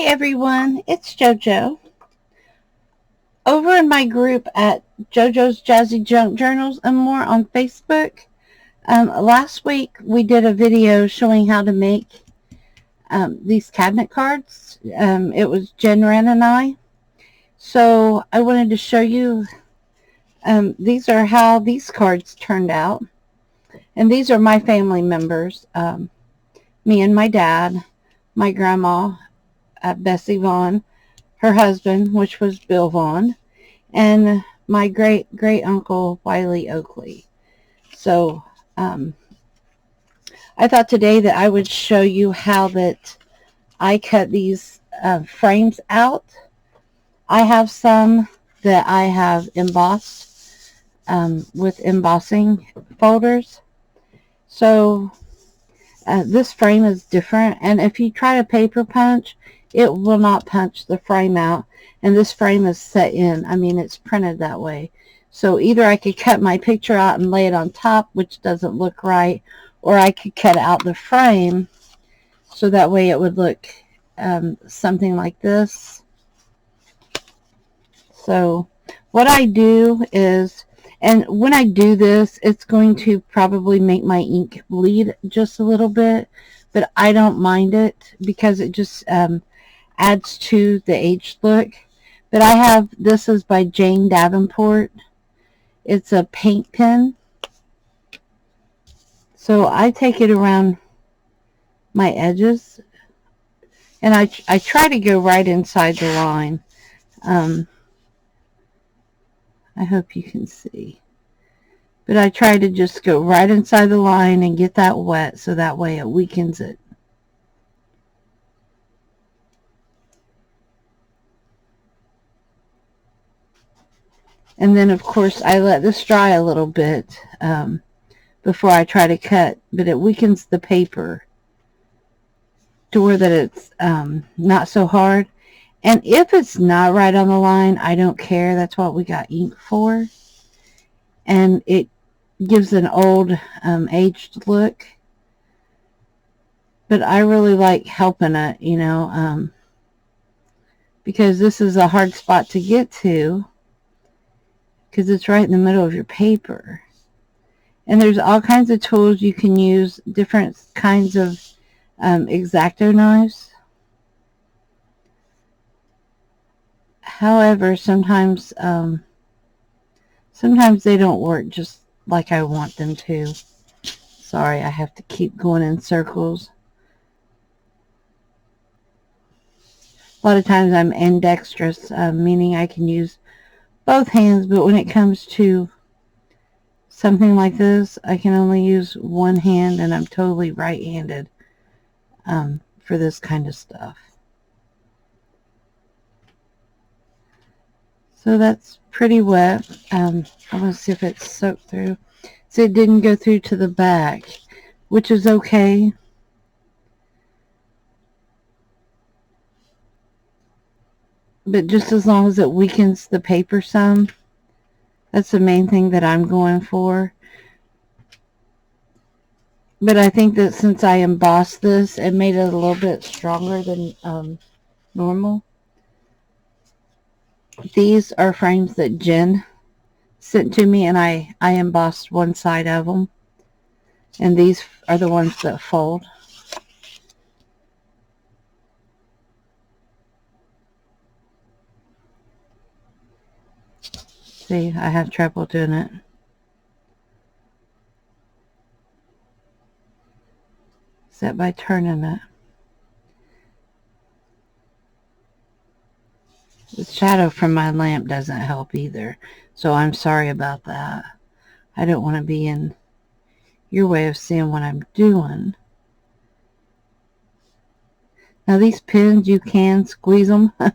Hi everyone, it's JoJo. Over in my group at JoJo's Jazzy Junk Journals and more on Facebook, last week we did a video showing how to make these cabinet cards. It was Jen Wren and I. So I wanted to show you, these are how these cards turned out. And these are my family members, me and my dad, my grandma, Bessie Vaughn, her husband, which was Bill Vaughn, and my great uncle Wiley Oakley. So I thought today that I would show you how that I cut these frames out. I have some that I have embossed with embossing folders. So this frame is different, and if you try to paper punch, it will not punch the frame out. And this frame is set in. I mean, it's printed that way. So either I could cut my picture out and lay it on top, which doesn't look right, or I could cut out the frame so that way it would look something like this. So what I do is, and when I do this, it's going to probably make my ink bleed just a little bit, but I don't mind it because it just adds to the aged look. But I have, this is by Jane Davenport. It's a paint pen. So I take it around my edges, and I try to go right inside the line. I hope you can see. But I try to just go right inside the line and get that wet so that way it weakens it. And then, of course, I let this dry a little bit before I try to cut, but it weakens the paper to where that it's not so hard. And if it's not right on the line, I don't care. That's what we got ink for. And it gives an old, aged look. But I really like helping it, you know, because this is a hard spot to get to, because it's right in the middle of your paper. And there's all kinds of tools you can use, different kinds of X-Acto knives. However, sometimes they don't work just like I want them to. Sorry, I have to keep going in circles. A lot of times I'm ambidextrous, meaning I can use both hands, but when it comes to something like this, I can only use one hand, and I'm totally right-handed for this kind of stuff. So that's pretty wet. I want to see if it's soaked through. So it didn't go through to the back, which is okay. But just as long as it weakens the paper some, that's the main thing that I'm going for. But I think that since I embossed this, it made it a little bit stronger than normal. These are frames that Jen sent to me, and I embossed one side of them. And these are the ones that fold. See, I have trouble doing it. Except by turning it. The shadow from my lamp doesn't help either, so I'm sorry about that. I don't want to be in your way of seeing what I'm doing. Now these pins, you can squeeze them and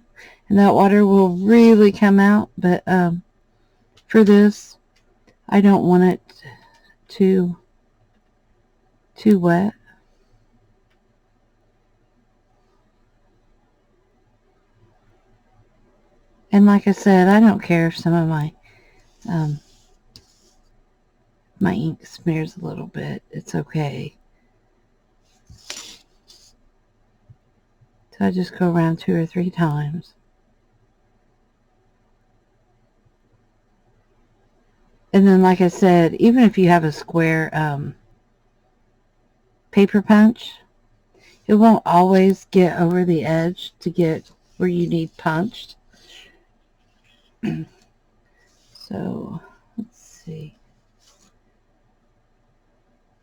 that water will really come out, but for this, I don't want it too wet. And like I said, I don't care if some of my my ink smears a little bit. It's okay. So I just go around 2 or 3 times. And then, like I said, even if you have a square paper punch, it won't always get over the edge to get where you need punched. So, let's see.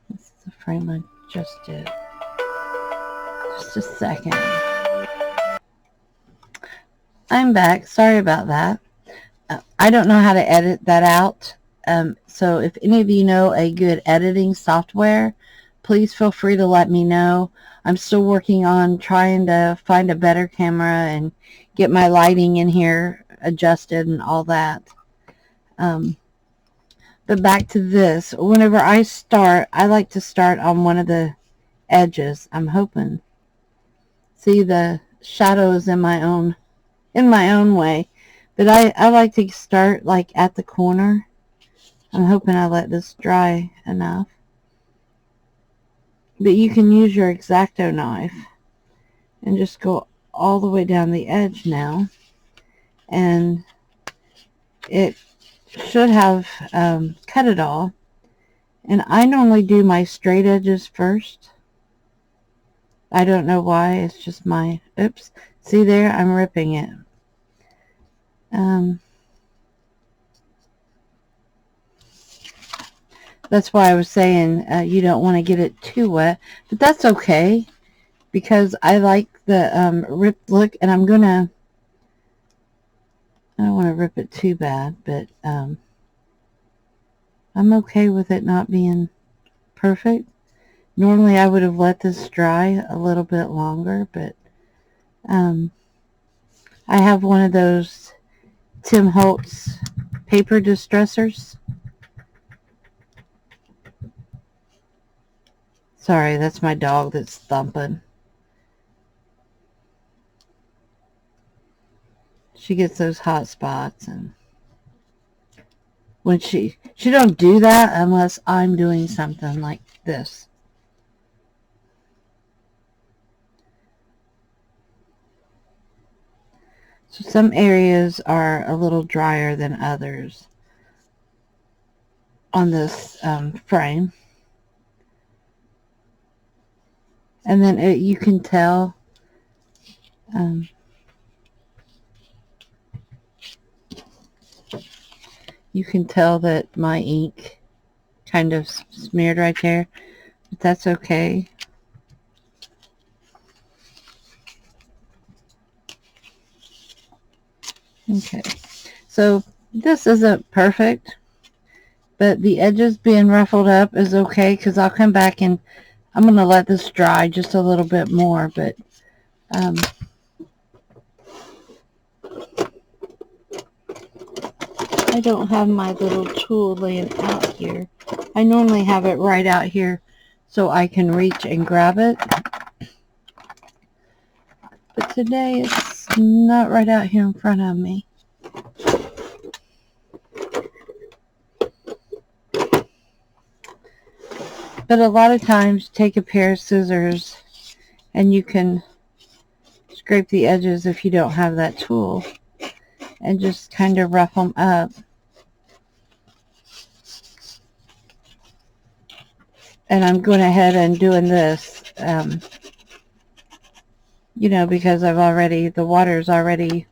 This is the frame I just did. Just a second. I'm back. Sorry about that. I don't know how to edit that out. So if any of you know a good editing software, please feel free to let me know. I'm still working on trying to find a better camera and get my lighting in here adjusted and all that. But back to this. Whenever I start, I like to start on one of the edges. I'm hoping. See, the shadow is in my own way. But I like to start like at the corner. I'm hoping I let this dry enough. But you can use your X-Acto knife and just go all the way down the edge now. And it should have cut it all. And I normally do my straight edges first. I don't know why. It's just my, oops. See there? I'm ripping it. That's why I was saying you don't want to get it too wet, but that's okay because I like the ripped look, and I don't want to rip it too bad, but I'm okay with it not being perfect. Normally I would have let this dry a little bit longer, but I have one of those Tim Holtz paper distressors. Sorry, that's my dog that's thumping. She gets those hot spots, and when she don't do that unless I'm doing something like this. So some areas are a little drier than others on this frame. And then you can tell that my ink kind of smeared right there, but that's okay. Okay, so this isn't perfect, but the edges being ruffled up is okay because I'll come back and I'm going to let this dry just a little bit more, but I don't have my little tool laying out here. I normally have it right out here so I can reach and grab it. But today it's not right out here in front of me. But a lot of times take a pair of scissors and you can scrape the edges if you don't have that tool and just kind of rough them up. And I'm going ahead and doing this, you know, because the water's already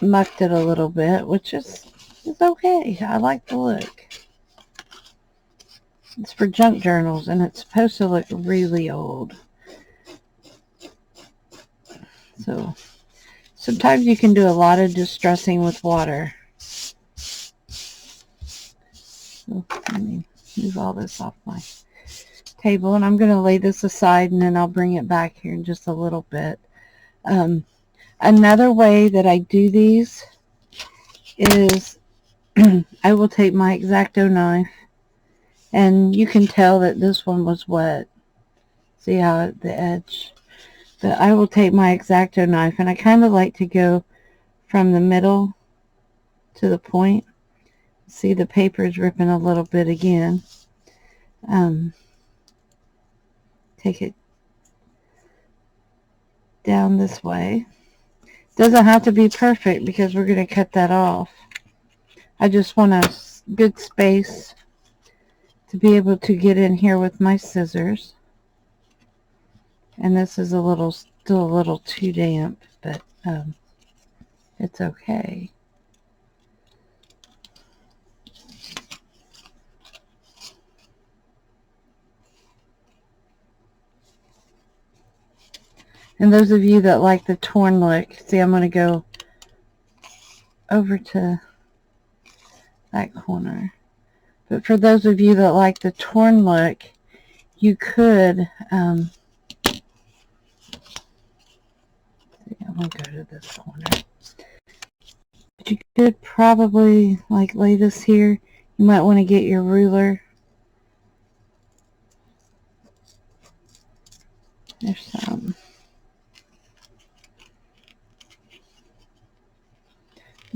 mucked it a little bit, which is okay. I like the look. It's for junk journals, and it's supposed to look really old. So sometimes you can do a lot of distressing with water. So let me move all this off my table, and I'm going to lay this aside, and then I'll bring it back here in just a little bit. Another way that I do these is I will take my X-Acto knife, and you can tell that this one was wet. See how the edge? But I will take my X-Acto knife, and I kind of like to go from the middle to the point. See, the paper is ripping a little bit again. Take it down this way. Doesn't have to be perfect because we're going to cut that off. I just want a good space to be able to get in here with my scissors. And this is still a little too damp, but it's okay. And those of you that like the torn look, see, I'm going to go over to that corner. But for those of you that like the torn look, you could, I'm going to go to this corner. But you could probably like lay this here. You might want to get your ruler. There's some.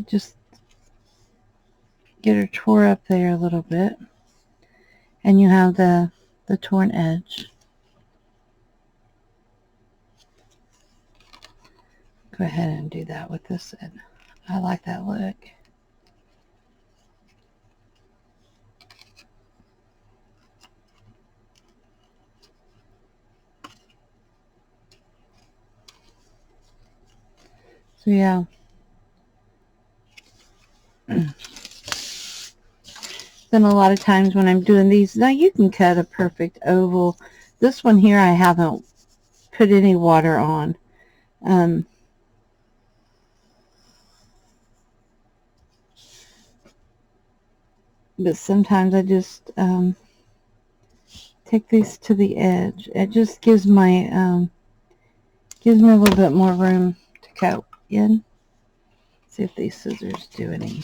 Just get her tore up there a little bit. And you have the torn edge. Go ahead and do that with this end. I like that look. So yeah. Then a lot of times when I'm doing these, now you can cut a perfect oval. This one here I haven't put any water on. But sometimes I just take these to the edge. It just gives my gives me a little bit more room to cut in. See if these scissors do any.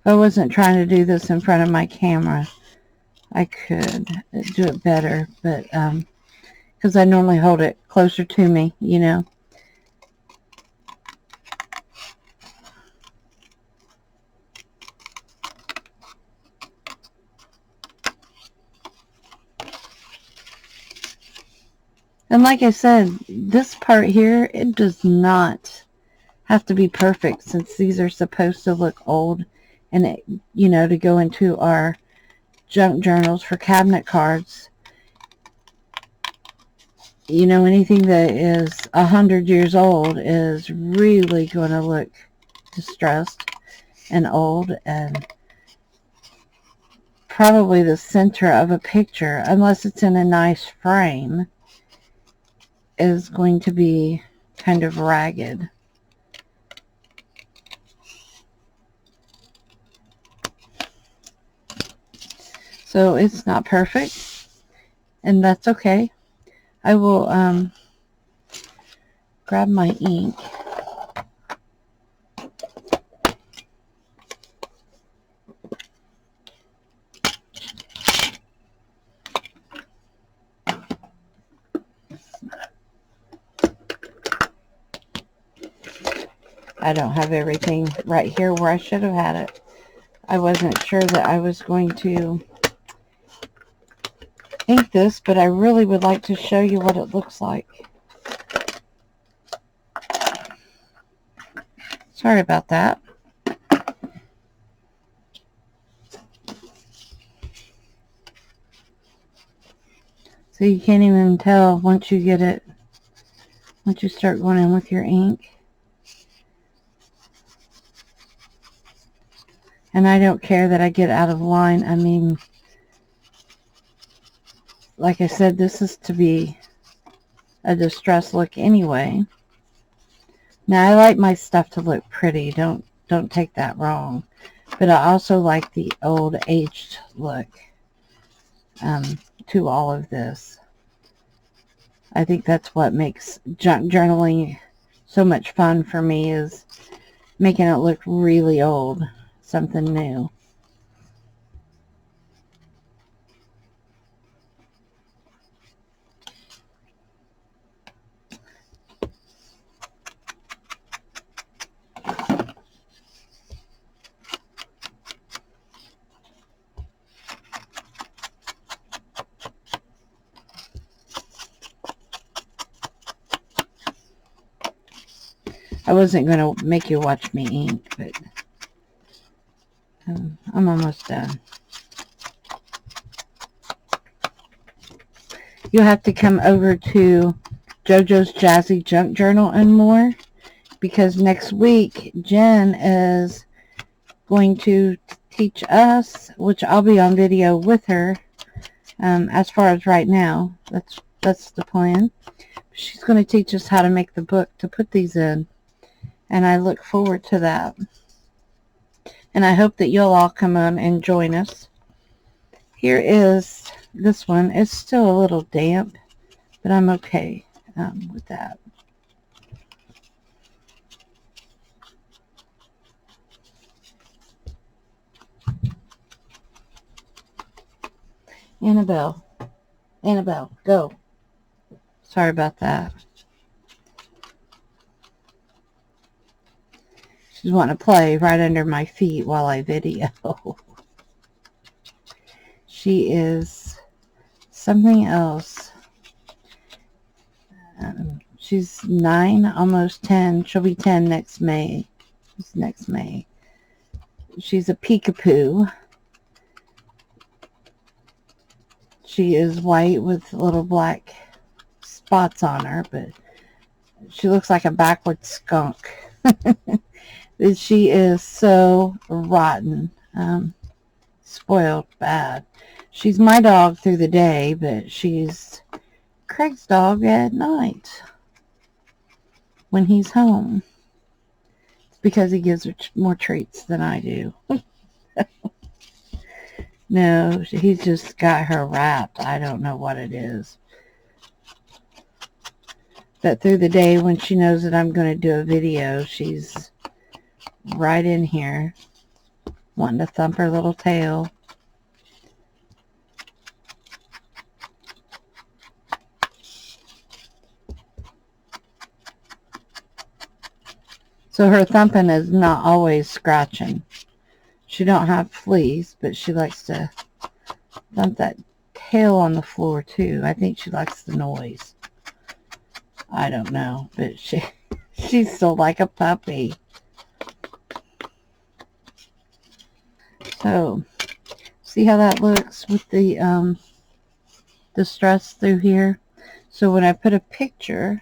If I wasn't trying to do this in front of my camera, I could do it better, but because I normally hold it closer to me, you know. And like I said, this part here, it does not have to be perfect since these are supposed to look old and, it, you know, to go into our junk journals for cabinet cards. You know, anything that is 100 years old is really going to look distressed and old, and probably the center of a picture, unless it's in a nice frame, is going to be kind of ragged. So it's not perfect, and that's okay. I will grab my ink. I don't have everything right here where I should have had it. I wasn't sure that I was going to ink this, but I really would like to show you what it looks like. Sorry about that. So you can't even tell once you get it, once you start going in with your ink. And I don't care that I get out of line. I mean, like I said, this is to be a distressed look anyway. Now, I like my stuff to look pretty. Don't take that wrong. But I also like the old aged look to all of this. I think that's what makes junk journaling so much fun for me, is making it look really old, something new. wasn't going to make you watch me ink, but I'm almost done. You'll have to come over to JoJo's Jazzy Junk Journal and more, because next week Jen is going to teach us, which I'll be on video with her. As far as right now, that's the plan. She's going to teach us how to make the book to put these in, and I look forward to that. And I hope that you'll all come on and join us. Here is this one. It's still a little damp, but I'm okay with that. Annabelle, go. Sorry about that. She's wanting to play right under my feet while I video. She is something else. She's 9, almost 10. She'll be 10 next May. It's next May. She's a peekapoo. She is white with little black spots on her, but she looks like a backward skunk. She is so rotten. Spoiled bad. She's my dog through the day, but she's Craig's dog at night when he's home. It's because he gives her more treats than I do. No, he's just got her wrapped. I don't know what it is. But through the day, when she knows that I'm going to do a video, she's right in here wanting to thump her little tail. So her thumping is not always scratching. She don't have fleas, but she likes to thump that tail on the floor too. I think she likes the noise. I don't know, but she's still like a puppy. So, see how that looks with the stress through here? So when I put a picture,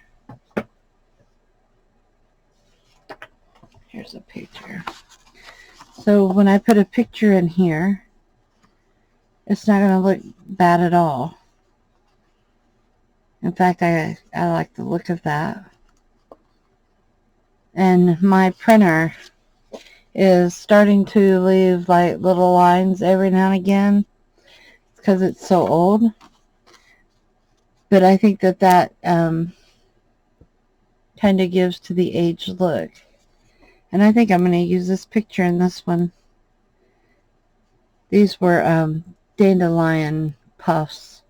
here's a picture. So when I put a picture in here, it's not going to look bad at all. In fact, I like the look of that. And my printer is starting to leave like little lines every now and again because it's so old. But I think that kind of gives to the aged look. And I think I'm going to use this picture in this one. These were dandelion puffs.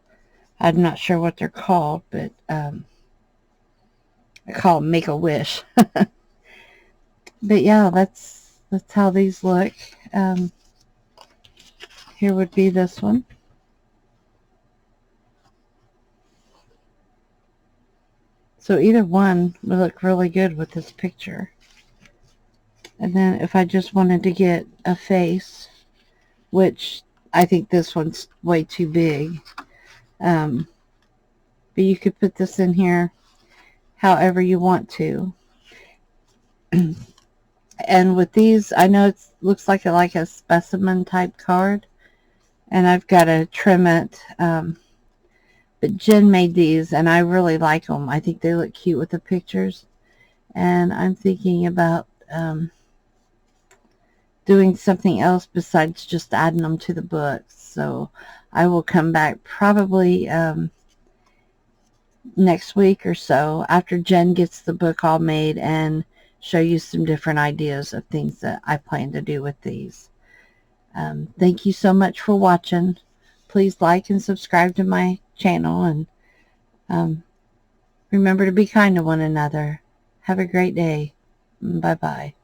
I'm not sure what they're called, but I call them Make-A-Wish. But yeah, that's how these look. Here would be this one. So either one would look really good with this picture. And then if I just wanted to get a face, which I think this one's way too big, but you could put this in here however you want to. And with these, I know it looks like a specimen type card, and I've got to trim it. But Jen made these, and I really like them. I think they look cute with the pictures. And I'm thinking about doing something else besides just adding them to the books. So I will come back probably next week or so after Jen gets the book all made and show you some different ideas of things that I plan to do with these. Thank you so much for watching. Please like and subscribe to my channel, and remember to be kind to one another. Have a great day. Bye-bye.